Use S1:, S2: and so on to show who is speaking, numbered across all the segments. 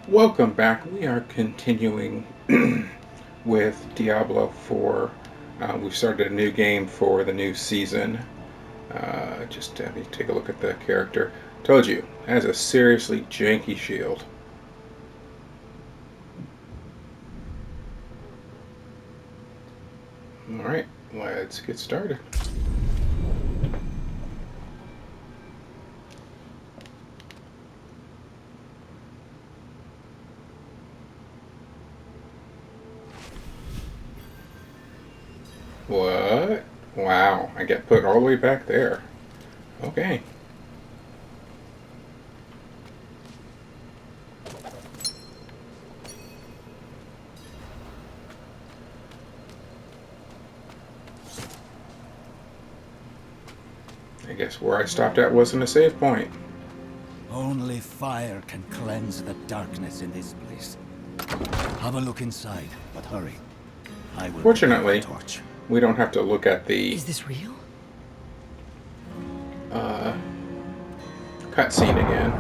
S1: Welcome back. We are continuing with Diablo 4. We've started a new game for the new season. Just have you take a look at the character. Told you, has a seriously janky shield. Alright, let's get started. What? Wow, I get put all the way back there. Okay. I guess where I stopped at wasn't a save point.
S2: Only fire can cleanse the darkness in this place. Have a look inside, but hurry. I will
S1: Fortunately,
S2: prepare a torch.
S1: we don't have to look at the
S3: Is this real?
S1: cutscene again.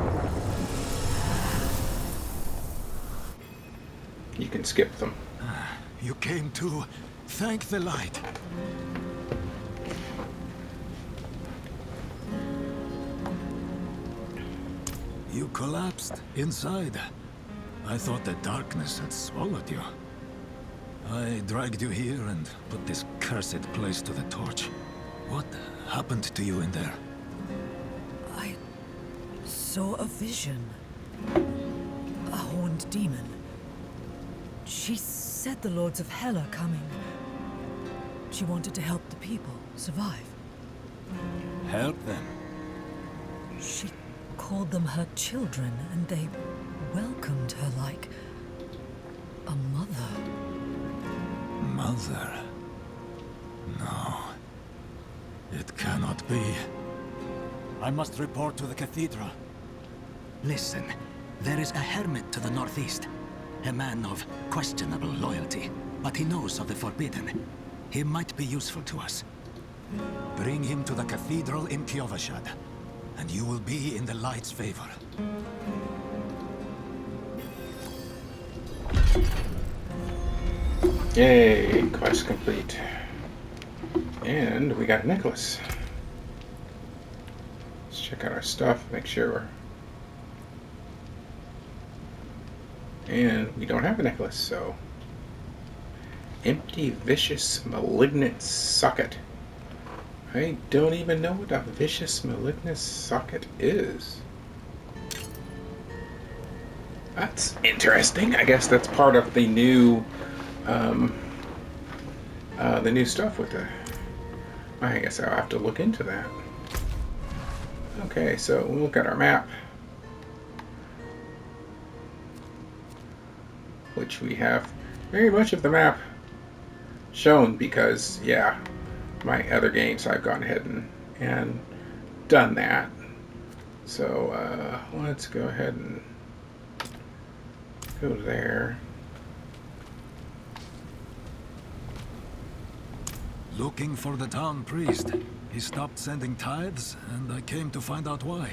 S1: You can skip them.
S2: You came to thank the light. You collapsed inside. I thought the darkness had swallowed you. I dragged you here and put this cursed place to the torch. What happened to you in there?
S3: I saw a vision. A horned demon. She said the Lords of Hell are coming. She wanted to help the people survive.
S2: Help them.
S3: She called them her children, and they welcomed her like a mother.
S2: Mother? No. It cannot be. I must report to the cathedral.
S4: Listen, there is a hermit to the northeast. A man of questionable loyalty, but he knows of the forbidden. He might be useful to us.
S2: Bring him to the cathedral in Kiovashad, and you will be in the light's favor.
S1: Yay, quest complete. And we got a necklace. Let's check out our stuff, make sure. And we don't have a necklace, so. Empty, vicious, malignant socket. I don't even know what a vicious, malignant socket is. That's interesting. I guess that's part of the new stuff with the... I guess I'll have to look into that. Okay, so we'll look at our map, which we have very much of the map shown because, yeah, my other games I've gone ahead and done that. So let's go ahead and go there.
S2: Looking for the town priest. He stopped sending tithes, and I came to find out why.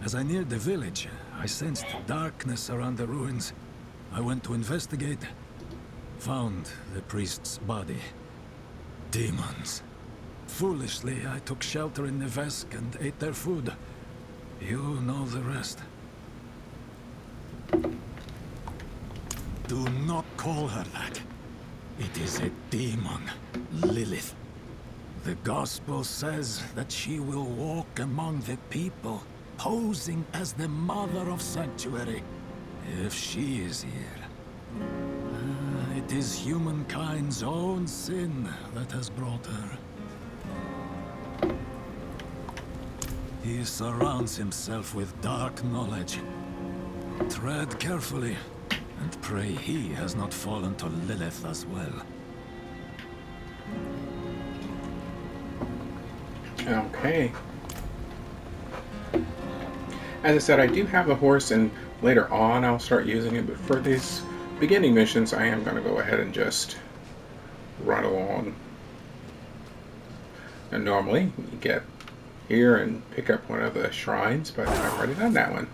S2: As I neared the village, I sensed darkness around the ruins. I went to investigate. Found the priest's body. Demons. Foolishly, I took shelter in Nevesk and ate their food. You know the rest. Do not call her that. It is a demon, Lilith. The gospel says that she will walk among the people, posing as the mother of sanctuary. If she is here, it is humankind's own sin that has brought her. He surrounds himself with dark knowledge. Tread carefully. And pray he has not fallen to Lilith as well.
S1: Okay. As I said, I do have a horse, and later on I'll start using it, but for these beginning missions, I am going to go ahead and just run along. And normally, you get here and pick up one of the shrines, but I've already done that one.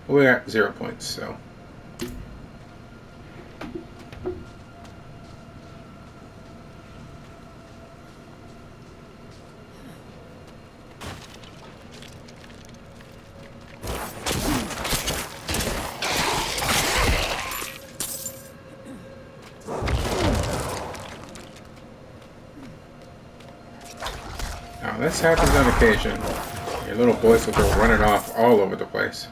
S1: We're at 0 points, so. Now, this happens on occasion. Your little boys will go running off all over the place.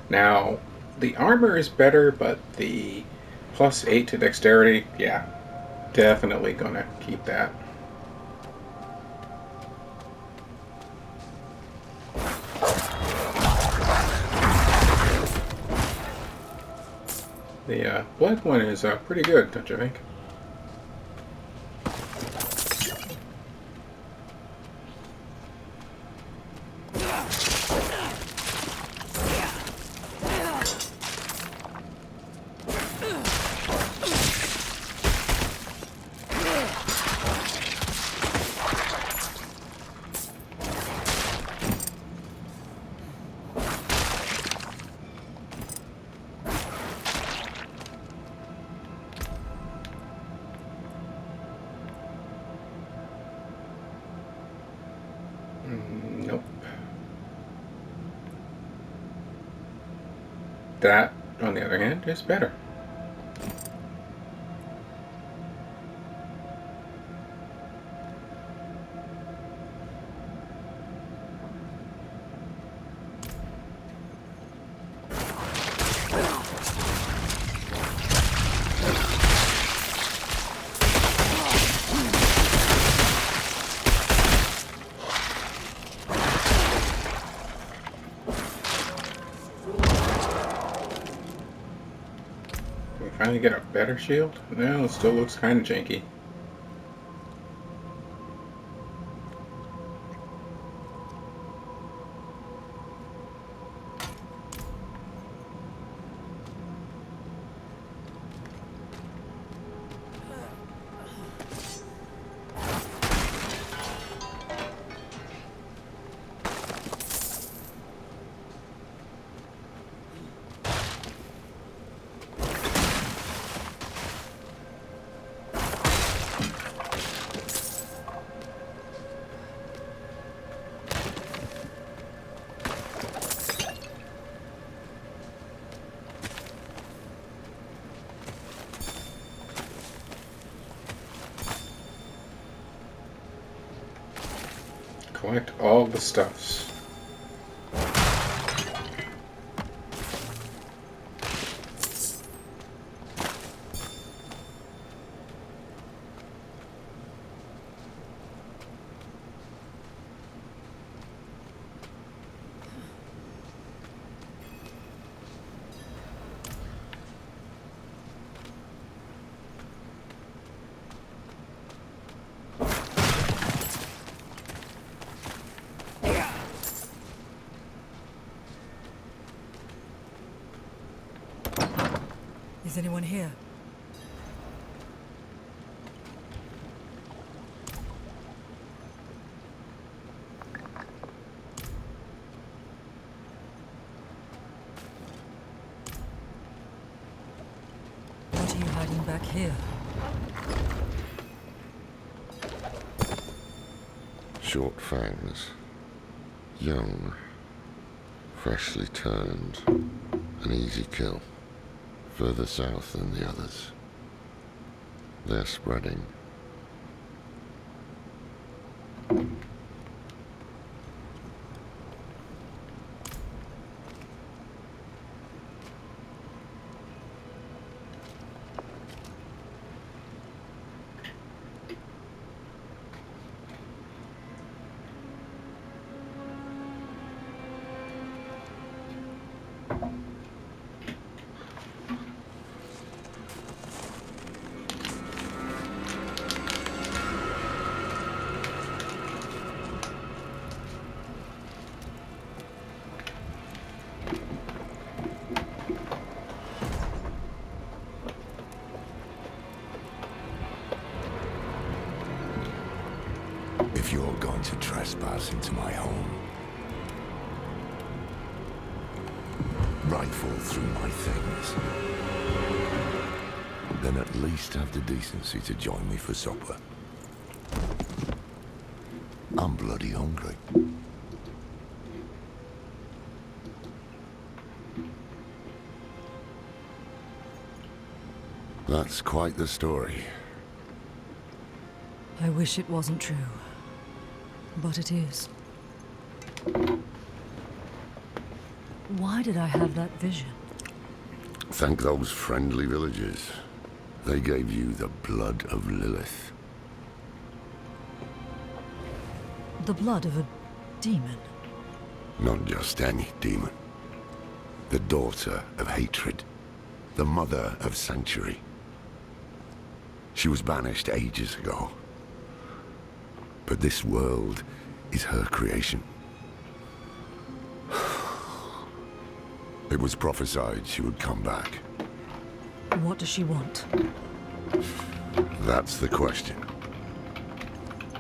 S1: Now, the armor is better, but the +8 to dexterity, yeah, definitely gonna keep that. The blood one is pretty good, don't you think? Nope. That, on the other hand, is better. Finally get a better shield? No, it still looks kind of janky. Collect all the stuffs.
S3: Is anyone here? What are you hiding back here?
S5: Short fangs. Young. Freshly turned. An easy kill. Further south than the others. They're spreading.
S6: going to trespass into my home. Rifle through my things. Then at least have the decency to join me for supper. I'm bloody hungry.
S5: That's quite the story.
S3: I wish it wasn't true. But it is. Why did I have that vision?
S5: Thank those friendly villagers. They gave you the blood of Lilith.
S3: The blood of a demon.
S5: Not just any demon. The daughter of hatred. The mother of sanctuary. She was banished ages ago. But this world is her creation. It was prophesied she would come back.
S3: What does she want?
S5: That's the question.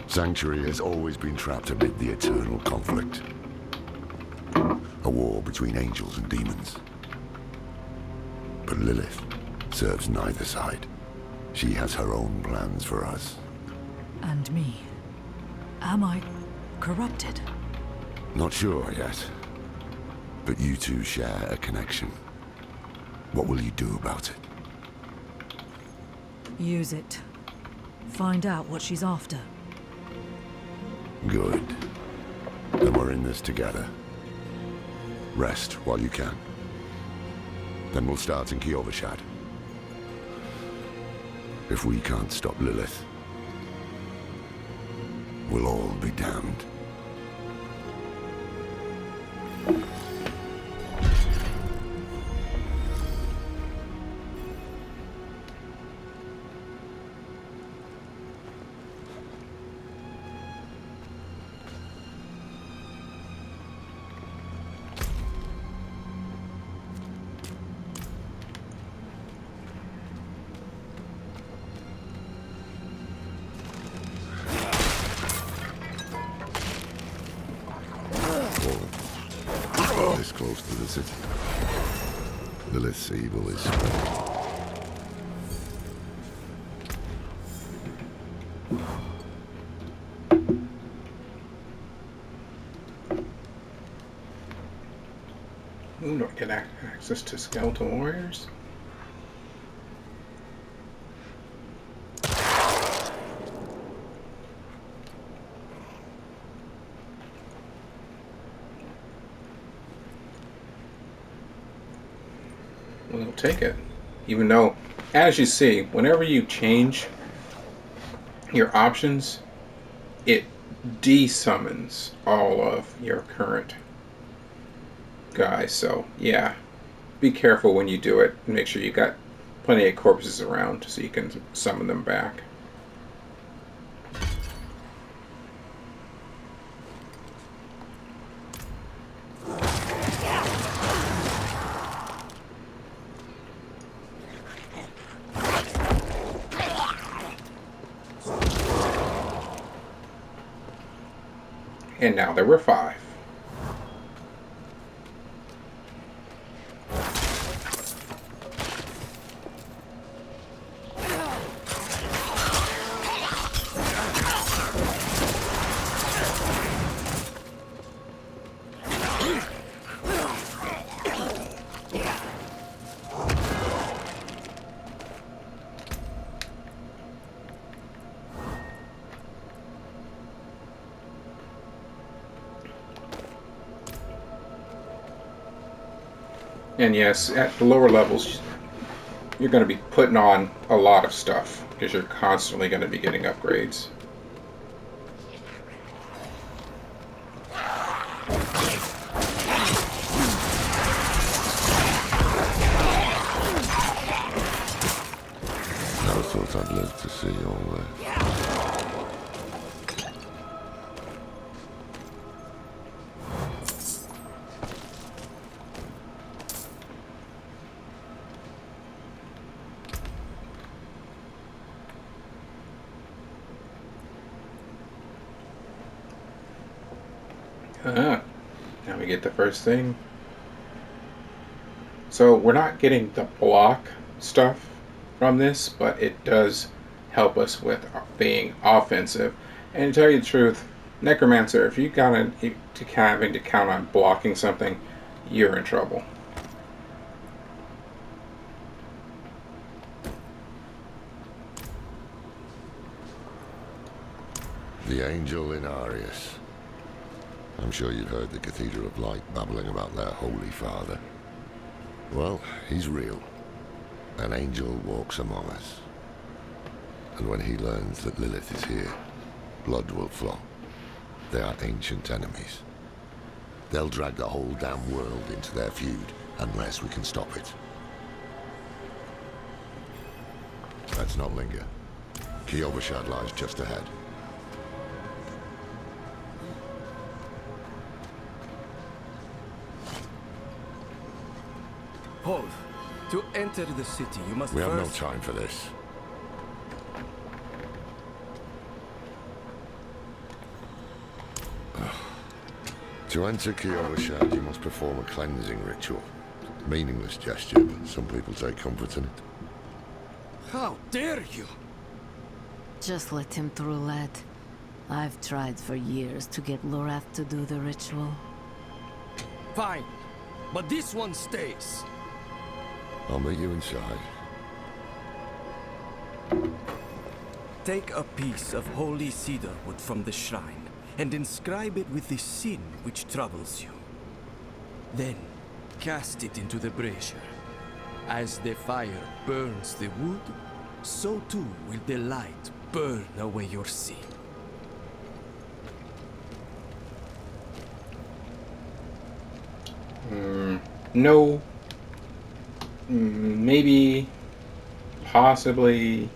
S5: Sanctuary has always been trapped amid the eternal conflict. A war between angels and demons. But Lilith serves neither side. She has her own plans for us.
S3: And me. Am I corrupted?
S5: Not sure yet. But you two share a connection. What will you do about it?
S3: Use it. Find out what she's after.
S5: Good. Then we're in this together. Rest while you can. Then we'll start in Kiovashad. If we can't stop Lilith, we'll all be damned. This close to the city. Lilith's evil is spreading.
S1: Ooh, do I get access to skeletal warriors? We'll take it. Even though, as you see, whenever you change your options, it desummons all of your current guys. So, yeah, be careful when you do it. Make sure you got plenty of corpses around so you can summon them back. And now there were 5. And yes, at the lower levels, you're going to be putting on a lot of stuff because you're constantly going to be getting upgrades.
S5: I thought I'd live to see all this.
S1: Now we get the first thing. So we're not getting the block stuff from this, but it does help us with being offensive. And to tell you the truth, Necromancer, if you got to having to count on blocking something, you're in trouble.
S5: The Angel in Arius. I'm sure you've heard the Cathedral of Light babbling about their Holy Father. Well, he's real. An angel walks among us. And when he learns that Lilith is here, blood will flow. They are ancient enemies. They'll drag the whole damn world into their feud, unless we can stop it. Let's not linger. Kyovashad lies just ahead.
S7: Hold. To enter the city, you must
S5: We
S7: first...
S5: have no time for this. To enter Kyovashad, you must perform a cleansing ritual. Meaningless gesture, but some people take comfort in it.
S7: How dare you!
S8: Just let him through, lad. I've tried for years to get Lorath to do the ritual.
S7: Fine. But this one stays.
S5: I'll meet you inside.
S7: Take a piece of holy cedar wood from the shrine and inscribe it with the sin which troubles you. Then, cast it into the brazier. As the fire burns the wood, so too will the light burn away your sin.
S1: No. Maybe. Possibly.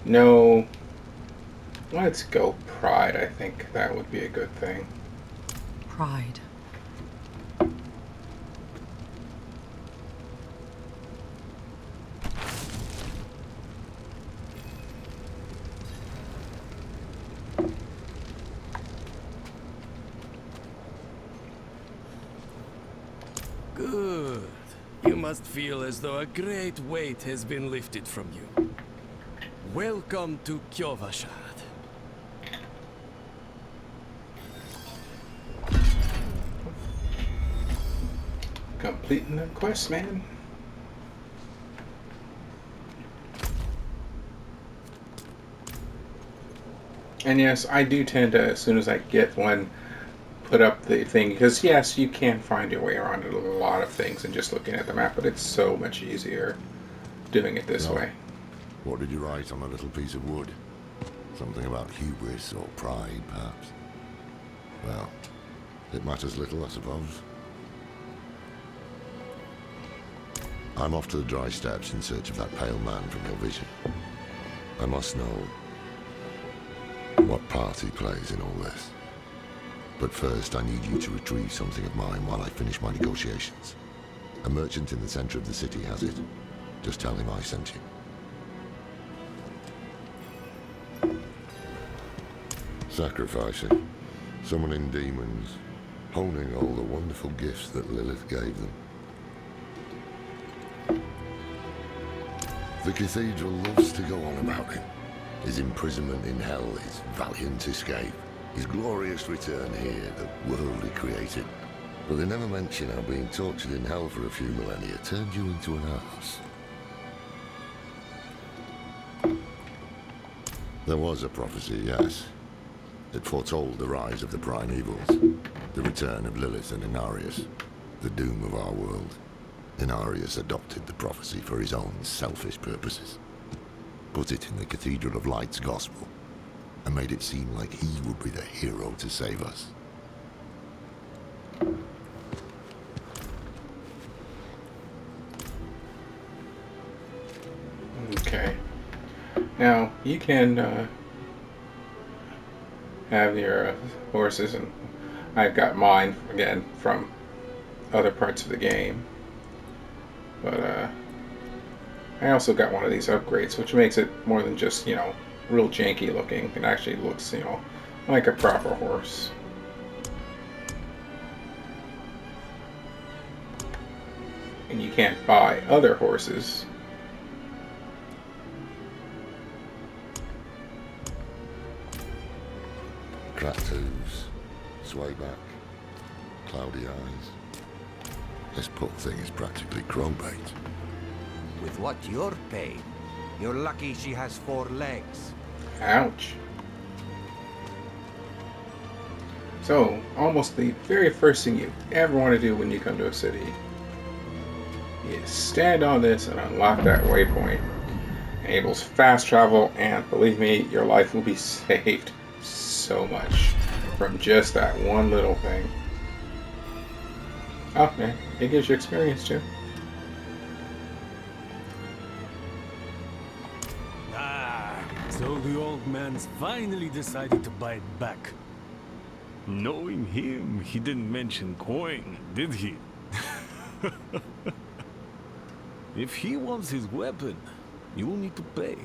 S1: No. Let's go Pride. I think that would be a good thing.
S3: Pride.
S7: Good. You must feel as though a great weight has been lifted from you. Welcome to Kyovashad.
S1: Completing the quest, man. And yes, I do tend to, as soon as I get one, put up the thing, because yes, you can find your way around a lot of things and just looking at the map, but it's so much easier doing it this way.
S5: What did you write on a little piece of wood? Something about hubris or pride, perhaps? Well, it matters little, I suppose. I'm off to the dry steppes in search of that pale man from your vision. I must know what part he plays in all this. But first, I need you to retrieve something of mine while I finish my negotiations. A merchant in the center of the city has it. Just tell him I sent you. Sacrificing, summoning demons, honing all the wonderful gifts that Lilith gave them. The cathedral loves to go on about him. His imprisonment in hell, his valiant escape, his glorious return here, the world he created. But they never mention how being tortured in hell for a few millennia turned you into an ass. There was a prophecy, yes. It foretold the rise of the prime evils, the return of Lilith and Inarius, the doom of our world. Inarius adopted the prophecy for his own selfish purposes, put it in the Cathedral of Light's gospel, and made it seem like he would be the hero to save us.
S1: Okay. Now, you can have your horses, and I've got mine, again, from other parts of the game. But I also got one of these upgrades, which makes it more than just, real janky looking. It actually looks, like a proper horse. and you can't buy other horses.
S5: Cracked hooves, swayback, cloudy eyes. This poor thing is practically crowbait.
S9: With what you're paid, you're lucky she has 4 legs.
S1: Ouch. So, almost the very first thing you ever want to do when you come to a city is stand on this and unlock that waypoint. Enables fast travel, and believe me, your life will be saved so much from just that one little thing. Oh man, it gives you experience too.
S2: Ah, so the old man's finally decided to buy it back. Knowing him, he didn't mention coin, did he? If he wants his weapon, you will need to pay.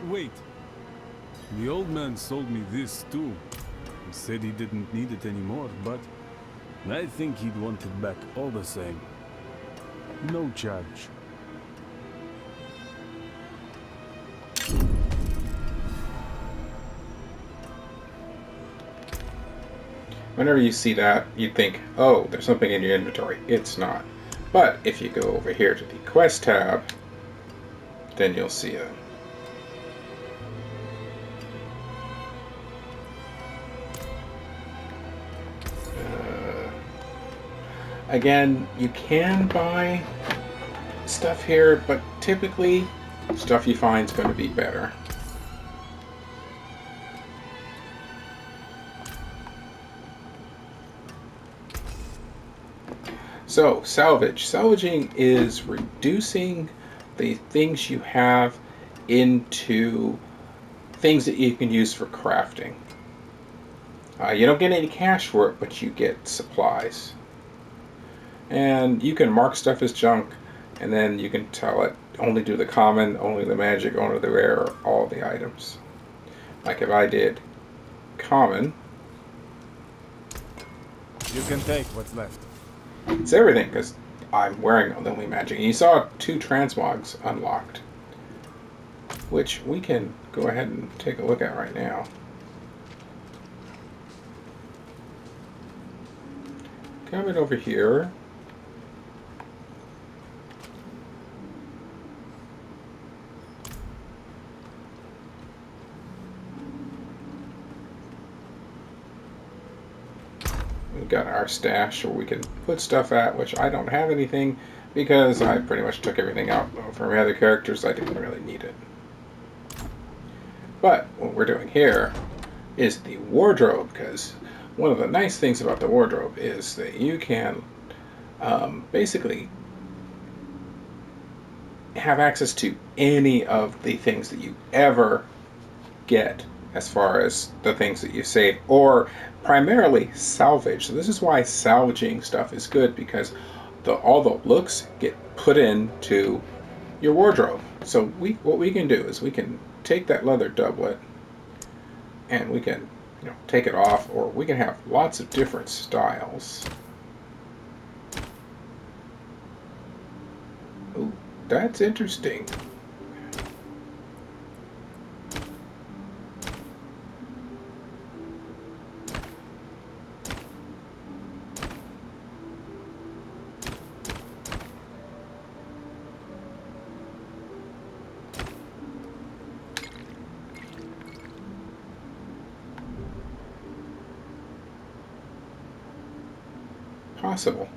S2: Wait. The old man sold me this too. He said he didn't need it anymore, but I think he'd want it back all the same. No charge.
S1: Whenever you see that, you'd think, oh, there's something in your inventory. It's not. But if you go over here to the quest tab, then you'll see it. Again, you can buy stuff here, but typically stuff you find is going to be better. So, salvage. Salvaging is reducing the things you have into things that you can use for crafting. You don't get any cash for it, but you get supplies. And you can mark stuff as junk, and then you can tell it only do the common, only the magic, only the rare, all the items. Like if I did common,
S2: You can take what's left.
S1: it's everything because I'm wearing only magic. And you saw 2 transmogs unlocked, which we can go ahead and take a look at right now. Coming over here. We've got our stash where we can put stuff at, which I don't have anything because I pretty much took everything out from my other characters. I didn't really need it. But what we're doing here is the wardrobe, because one of the nice things about the wardrobe is that you can basically have access to any of the things that you ever get as far as the things that you save, or primarily salvage. So this is why salvaging stuff is good, because all the looks get put into your wardrobe. So what we can do is we can take that leather doublet and we can take it off, or we can have lots of different styles. Ooh, that's interesting. Possible.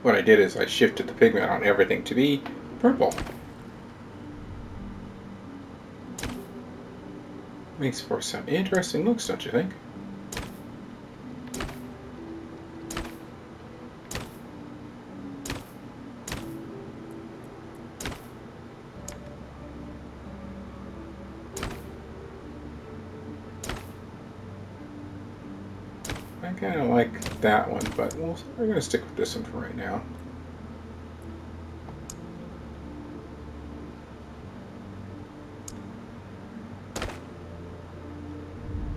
S1: What I did is I shifted the pigment on everything to be purple. Makes for some interesting looks, don't you think? I kind of like that one, but we're going to stick with this one for right now.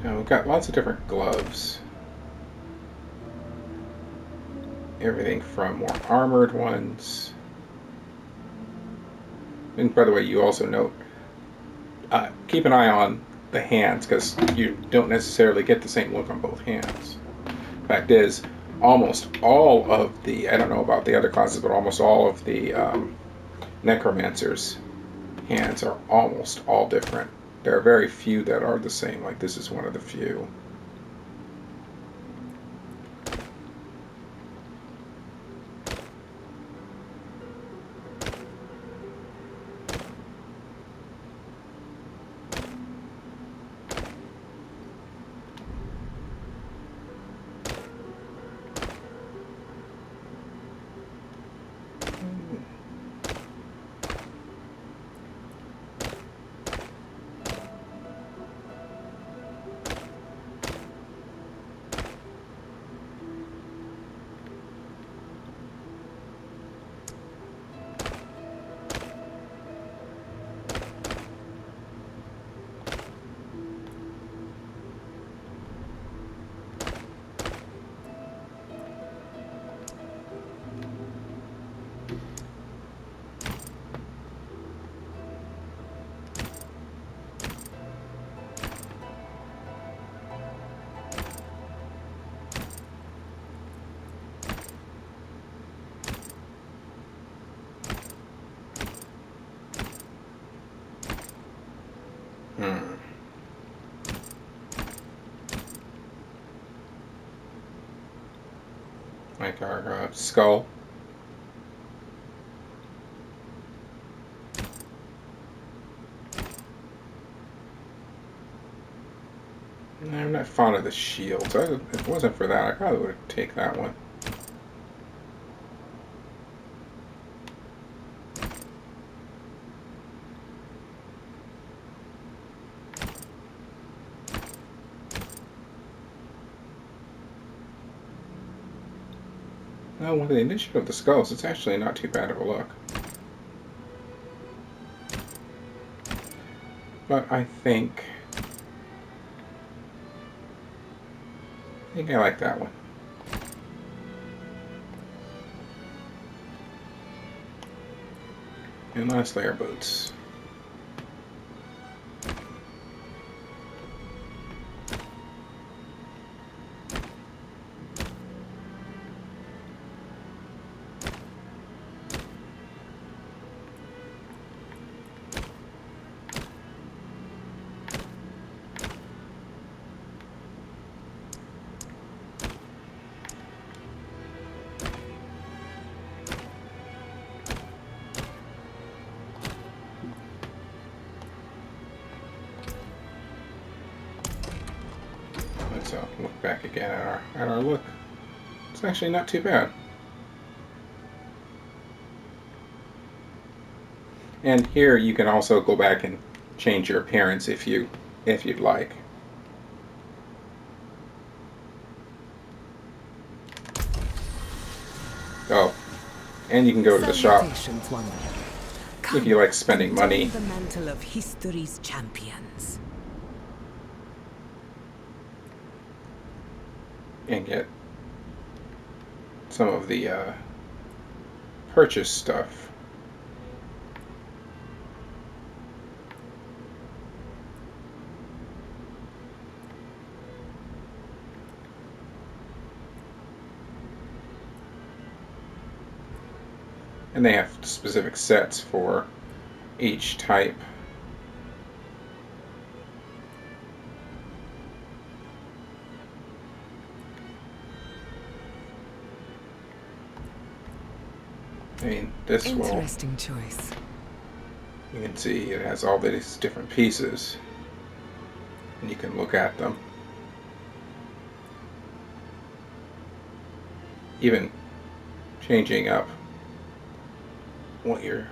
S1: Now we've got lots of different gloves. Everything from more armored ones. And by the way, you also note, keep an eye on the hands, because you don't necessarily get the same look on both hands. Fact is, almost all of the, I don't know about the other classes, but almost all of the necromancers' hands are almost all different. There are very few that are the same, like this is one of the few. Like our skull. I'm not fond of the shield, so if it wasn't for that, I probably would take that one. Well, with the initiative of the skulls, it's actually not too bad of a look. But I think I like that one. And lastly, our boots. Let's look back again at our look. It's actually not too bad. And here you can also go back and change your appearance if you'd like. Oh, and you can go to the shop if you like spending money.
S3: The mantle of history's champions.
S1: And get some of the purchase stuff. And they have specific sets for each type. I mean, this will...
S3: Interesting choice.
S1: You can see it has all these different pieces, and you can look at them. Even changing up what your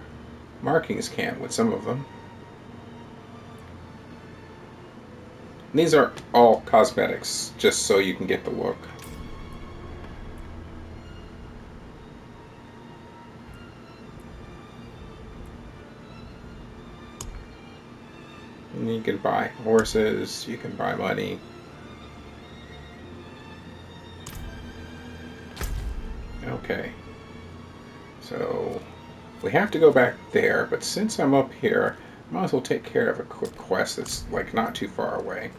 S1: markings can with some of them. And these are all cosmetics, just so you can get the look. You can buy horses, you can buy money. Okay. So we have to go back there, but since I'm up here, I might as well take care of a quick quest that's like not too far away.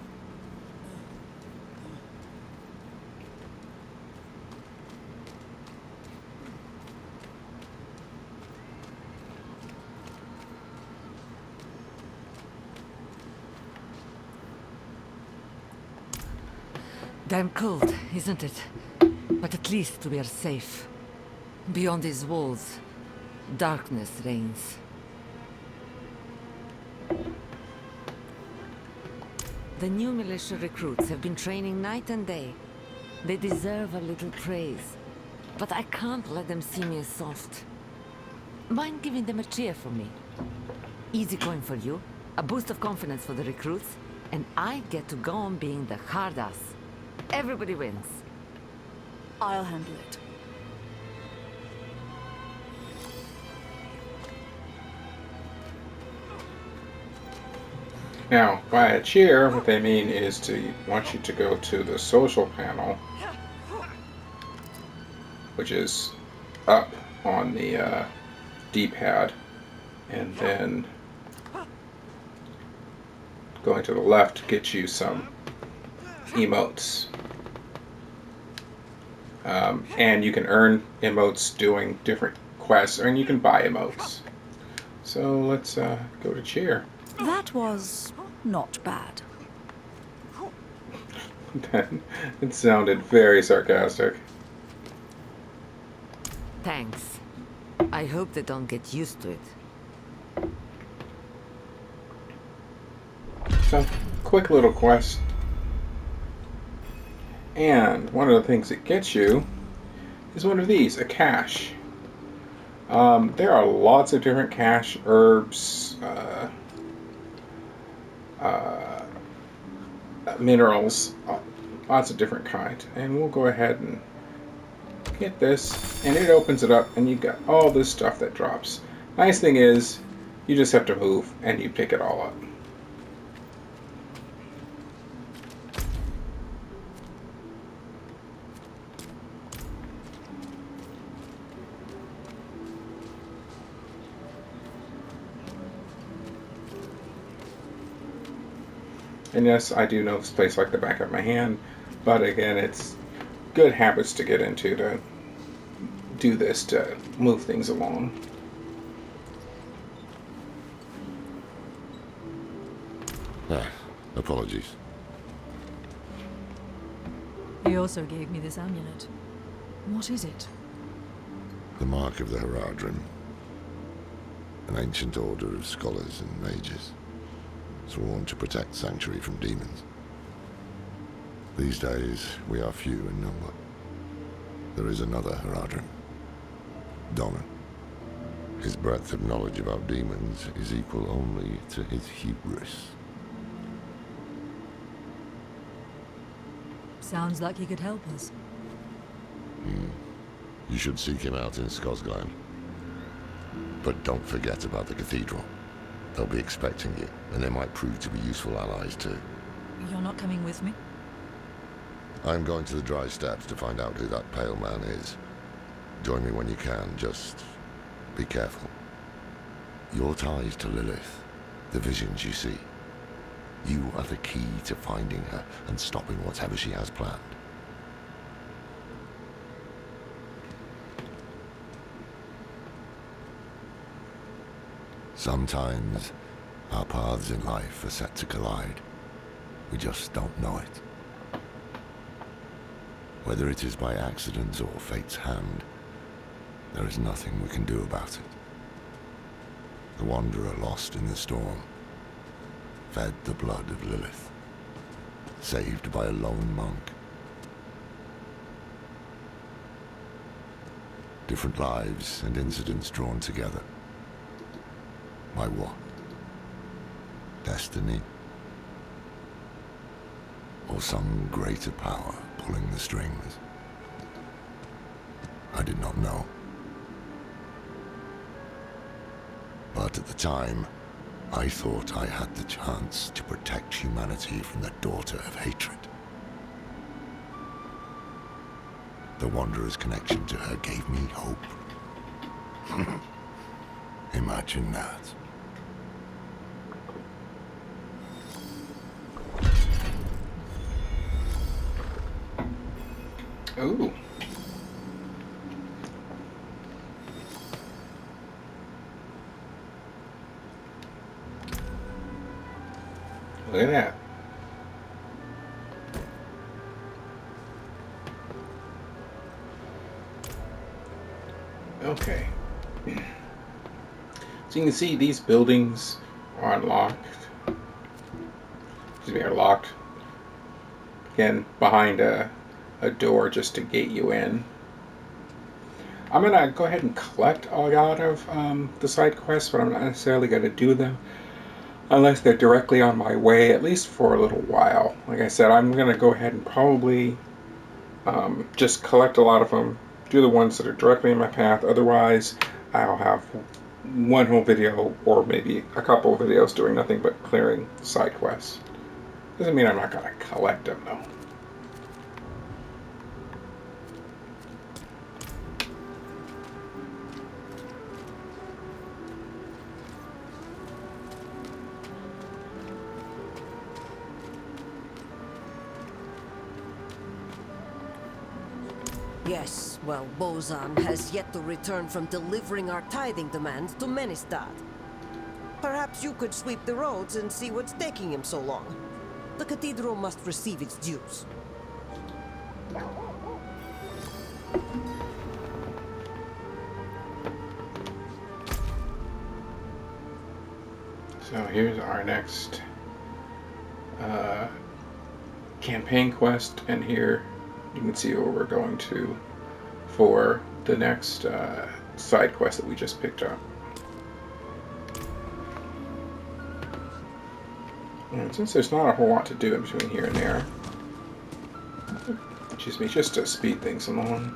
S3: Damn cold, isn't it? But at least we are safe. Beyond these walls, darkness reigns. The new militia recruits have been training night and day. They deserve a little praise. But I can't let them see me as soft. Mind giving them a cheer for me? Easy coin for you, a boost of confidence for the recruits, and I get to go on being the hard ass. Everybody wins.
S10: I'll handle it.
S1: Now, by a cheer, what they mean is to want you to go to the social panel, which is up on the D-pad, and then going to the left gets you some emotes. And you can earn emotes doing different quests, and you can buy emotes. So let's go to cheer.
S10: That was not bad.
S1: It sounded very sarcastic.
S3: Thanks. I hope they don't get used to it.
S1: So, quick little quest. And one of the things it gets you is one of these, a cache. There are lots of different cache, herbs, minerals, lots of different kinds. And we'll go ahead and get this, and it opens it up, and you got all this stuff that drops. Nice thing is, you just have to move, and you pick it all up. And yes, I do know this place like the back of my hand, but again, it's good habits to get into to do this, to move things along.
S5: Apologies.
S10: He also gave me this amulet. What is it?
S5: The mark of the Heradrim. An ancient order of scholars and mages, sworn to protect Sanctuary from demons. These days, we are few in number. There is another Heradrim, Donan. His breadth of knowledge about demons is equal only to his hubris.
S10: Sounds like he could help us.
S5: You should seek him out in Skosglen. But don't forget about the cathedral. They'll be expecting you, and they might prove to be useful allies too.
S10: You're not coming with me?
S5: I'm going to the Dry Steppes to find out who that pale man is. Join me when you can, just be careful. Your ties to Lilith, the visions you see, you are the key to finding her and stopping whatever she has planned. Sometimes our paths in life are set to collide. We just don't know it. Whether it is by accident or fate's hand, there is nothing we can do about it. The wanderer lost in the storm, fed the blood of Lilith, saved by a lone monk. Different lives and incidents drawn together. By what? Destiny? Or some greater power pulling the strings? I did not know. But at the time, I thought I had the chance to protect humanity from the daughter of hatred. The Wanderer's connection to her gave me hope. Imagine that.
S1: Ooh. Look at that. Okay. So you can see these buildings are unlocked. Excuse me, are locked. Again, behind a door just to gate you in. I'm gonna go ahead and collect a lot of the side quests, but I'm not necessarily gonna do them unless they're directly on my way, at least for a little while. Like I said, I'm gonna go ahead and probably just collect a lot of them, do the ones that are directly in my path. Otherwise, I'll have one whole video or maybe a couple of videos doing nothing but clearing side quests. Doesn't mean I'm not gonna collect them though.
S11: Yes, well, Bozan has yet to return from delivering our tithing demands to Menestad. Perhaps you could sweep the roads and see what's taking him so long. The cathedral must receive its dues.
S1: So here's our next campaign quest, and here you can see where we're going to for the next side quest that we just picked up. And since there's not a whole lot to do in between here and there, excuse me, just to speed things along.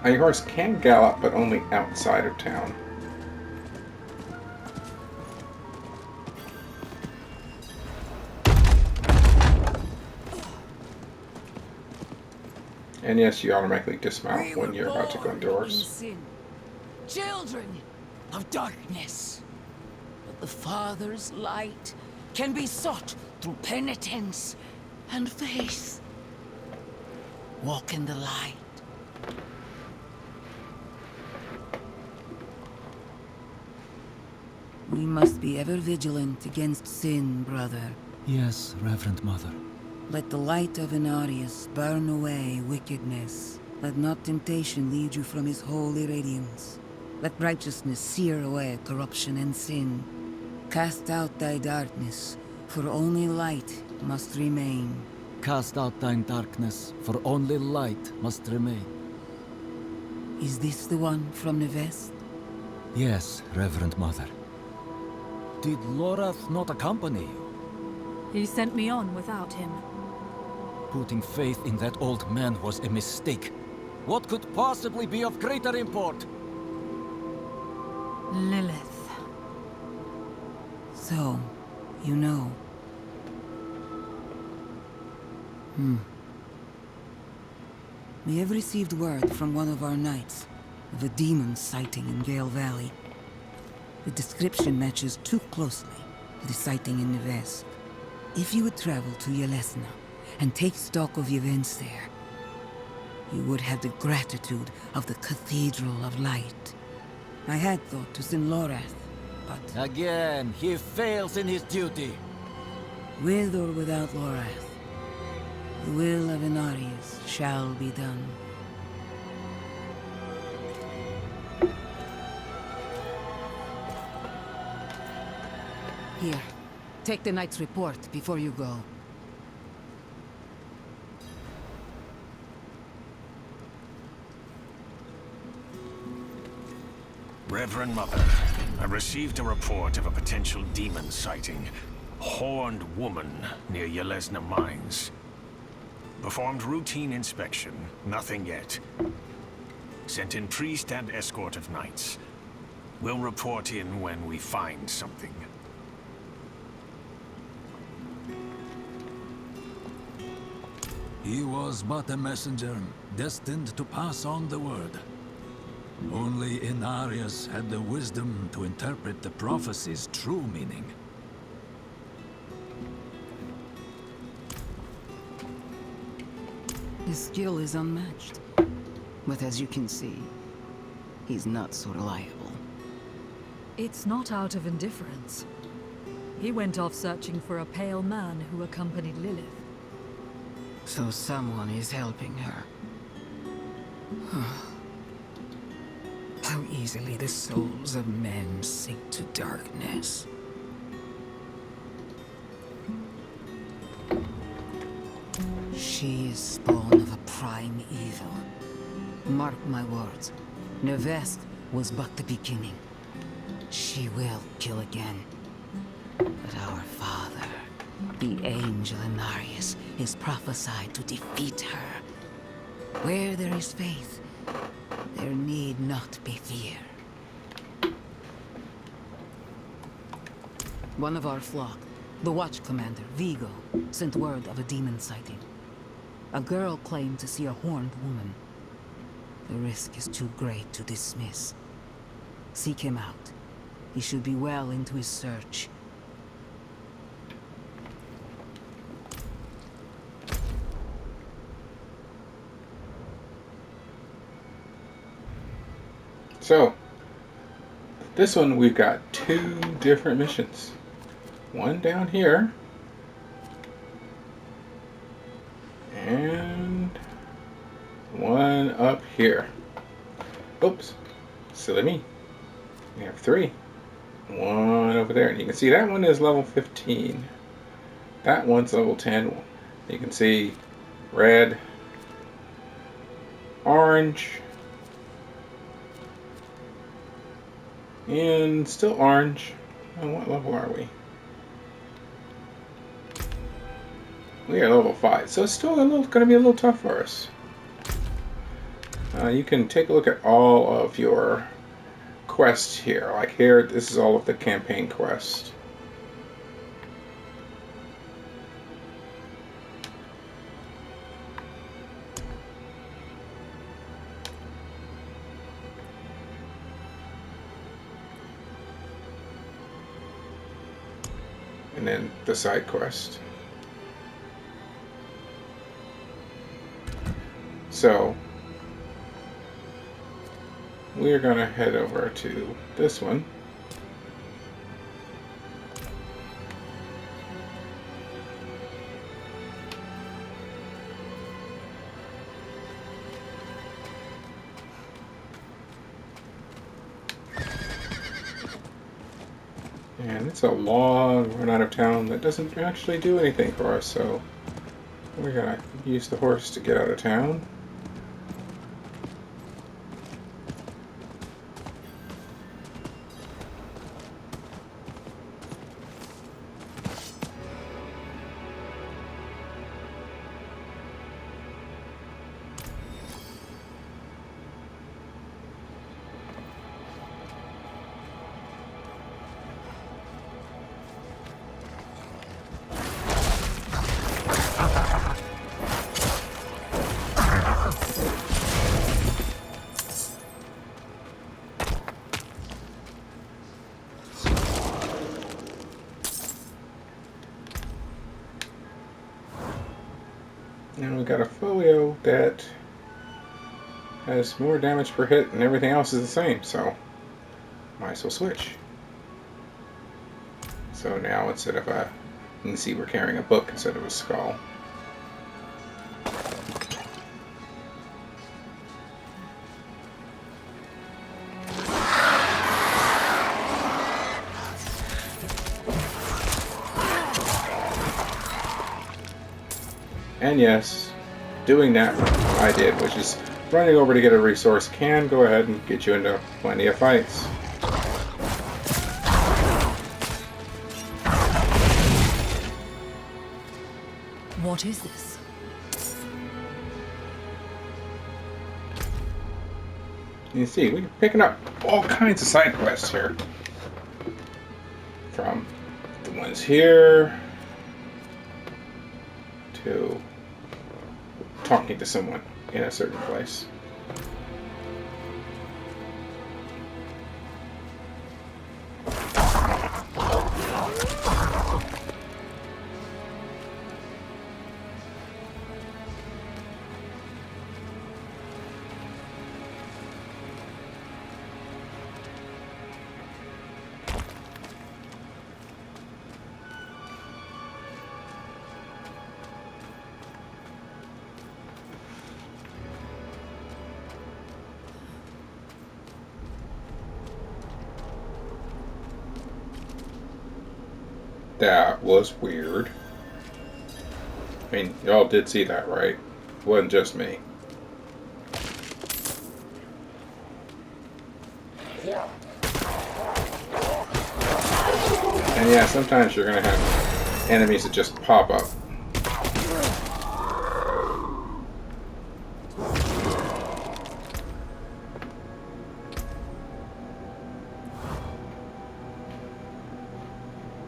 S1: Now your horse can gallop, but only outside of town. And yes, you automatically dismount when you're about to go indoors.
S3: Children of darkness. But the Father's light can be sought through penitence and faith. Walk in the light. We must be ever vigilant against sin, brother.
S2: Yes, Reverend Mother.
S3: Let the light of Inarius burn away wickedness. Let not temptation lead you from his holy radiance. Let righteousness sear away corruption and sin. Cast out thy darkness, for only light must remain.
S2: Cast out thine darkness, for only light must remain.
S3: Is this the one from the west?
S2: Yes, Reverend Mother. Did Lorath not accompany you?
S10: He sent me on without him.
S2: Putting faith in that old man was a mistake. What could possibly be of greater import?
S10: Lilith.
S3: So, you know. We have received word from one of our knights of a demon sighting in Gale Valley. The description matches too closely to the sighting in the west. If you would travel to Yelesna and take stock of events there, you would have the gratitude of the Cathedral of Light. I had thought to send Lorath, but...
S2: Again, he fails in his duty.
S3: With or without Lorath, the will of Inarius shall be done. Here, take the knight's report before you go.
S12: Reverend Mother, I received a report of a potential demon sighting. Horned woman near Yelesna Mines. Performed routine inspection, nothing yet. Sent in priest and escort of knights. We'll report in when we find something.
S2: He was but a messenger, destined to pass on the word. Only Inarius had the wisdom to interpret the prophecy's true meaning.
S13: His skill is unmatched. But as you can see, he's not so reliable.
S10: It's not out of indifference. He went off searching for a pale man who accompanied Lilith.
S13: So someone is helping her. How easily the souls of men sink to darkness. She is spawn of a prime evil. Mark my words, Nevest was but the beginning. She will kill again. But our father, the angel Inarius, is prophesied to defeat her. Where there is faith, there need not be fear. One of our flock, the Watch Commander, Vigo, sent word of a demon sighting. A girl claimed to see a horned woman. The risk is too great to dismiss. Seek him out. He should be well into his search.
S1: So, this one we've got 2 different missions. One down here. And one up here. Oops. Silly me. We have 3. One over there. And you can see that one is level 15. That one's level 10. You can see red, orange, and still orange. And what level are we? We are level 5, so it's still going to be a little tough for us. You can take a look at all of your quests here. Like here, this is all of the campaign quest. And then the side quest. So we're going to head over to this one. And it's a long run out of town that doesn't actually do anything for us, so we're going to use the horse to get out of town. And we got a folio that has more damage per hit and everything else is the same, so might as well switch. So now instead of you can see we're carrying a book instead of a skull. And yes, doing that I did, which is running over to get a resource, can go ahead and get you into plenty of fights.
S10: What is this?
S1: You see, we're picking up all kinds of side quests here. From the ones here to talking to someone in a certain place. That was weird. I mean, y'all did see that, right? It wasn't just me. And yeah, sometimes you're gonna have enemies that just pop up.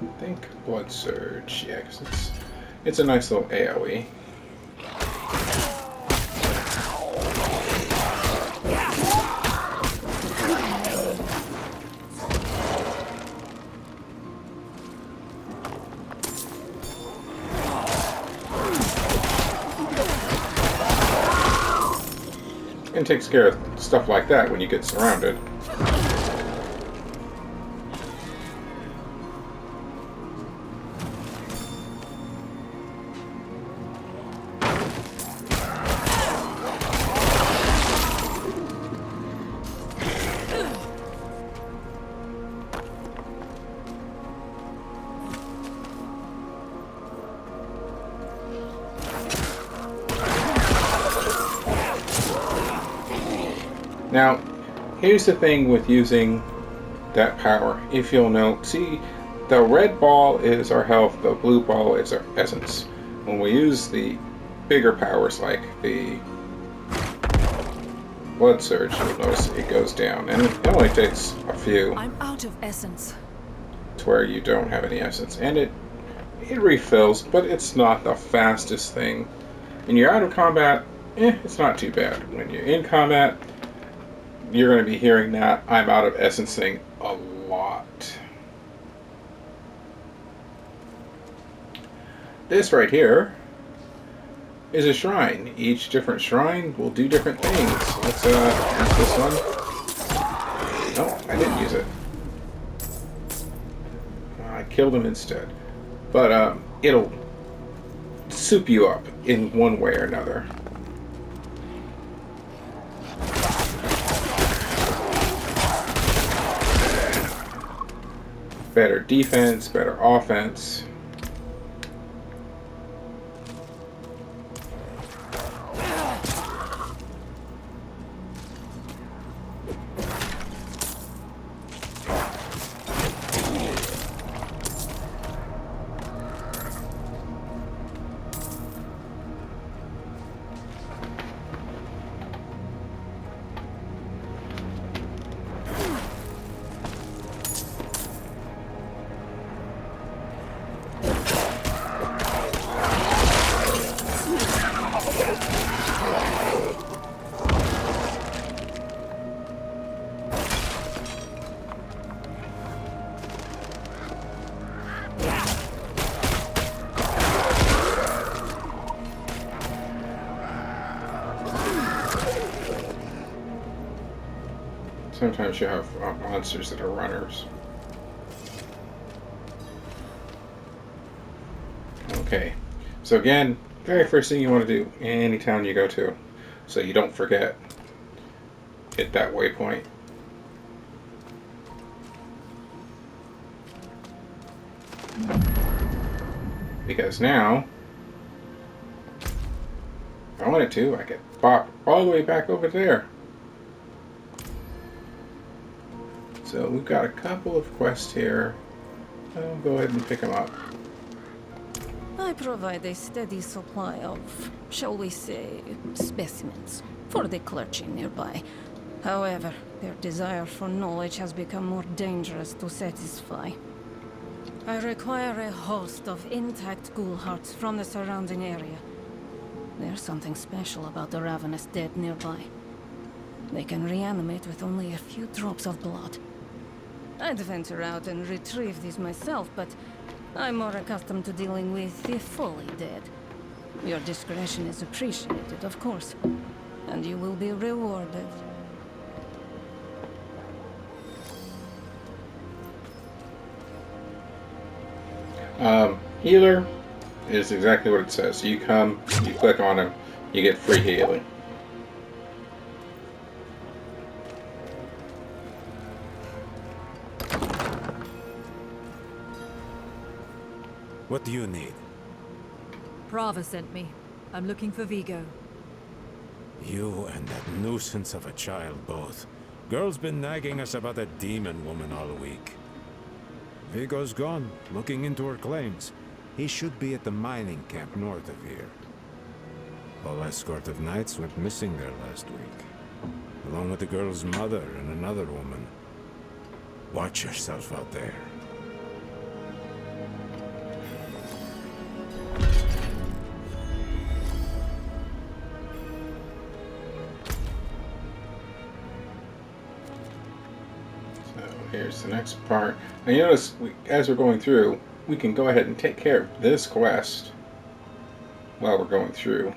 S1: I think Blood Surge, yeah, because it's a nice little AoE. And takes care of stuff like that when you get surrounded. Now, here's the thing with using that power. If you'll note, see, the red ball is our health, the blue ball is our essence. When we use the bigger powers like the Blood Surge, you'll notice it goes down. And it only takes a few.
S10: I'm out of essence.
S1: To where you don't have any essence. And it refills, but it's not the fastest thing. When you're out of combat, it's not too bad. When you're in combat, you're going to be hearing that I'm out of essence thing a lot. This right here is a shrine. Each different shrine will do different things. Let's ask this one. No, I didn't use it. I killed him instead. But it'll soup you up in one way or another. Better defense, better offense. Sometimes you have monsters that are runners. Okay, so again, very first thing you want to do any town you go to, so you don't forget, hit that waypoint. Because now, if I wanted to, I could pop all the way back over there. So we've got a couple of quests here. I'll go ahead and pick them up.
S14: I provide a steady supply of, shall we say, specimens for the clergy nearby. However, their desire for knowledge has become more dangerous to satisfy. I require a host of intact ghoul hearts from the surrounding area. There's something special about the ravenous dead nearby. They can reanimate with only a few drops of blood. I'd venture out and retrieve these myself, but I'm more accustomed to dealing with the fully dead. Your discretion is appreciated, of course, and you will be rewarded.
S1: Healer is exactly what it says. You come, you click on him, you get free healing.
S2: What do you need?
S10: Prava sent me. I'm looking for Vigo.
S2: You and that nuisance of a child both. Girl's been nagging us about that demon woman all week. Vigo's gone, looking into her claims. He should be at the mining camp north of here. Whole escort of knights went missing there last week, along with the girl's mother and another woman. Watch yourself out there.
S1: Here's the next part. Now you notice, as we're going through, we can go ahead and take care of this quest while we're going through.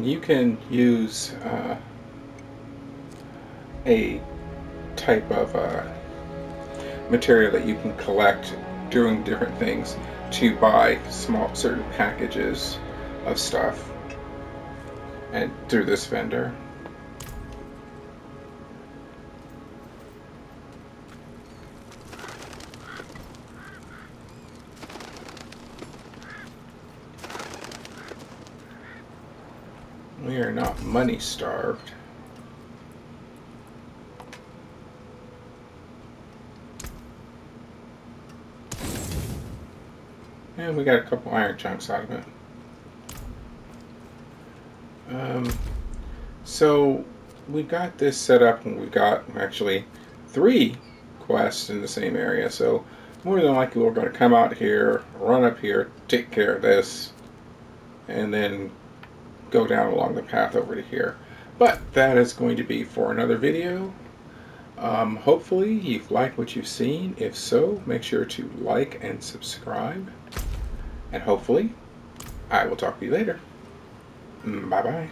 S1: You can use a type of material that you can collect doing different things to buy certain packages of stuff, and through this vendor. We are not money starved. And we got a couple iron chunks out of it. So we got this set up, and we got actually 3 quests in the same area. So more than likely we're going to come out here, run up here, take care of this, and then go down along the path over to here. But that is going to be for another video. Hopefully you've liked what you've seen. If so, make sure to like and subscribe. And hopefully I will talk to you later. Bye bye.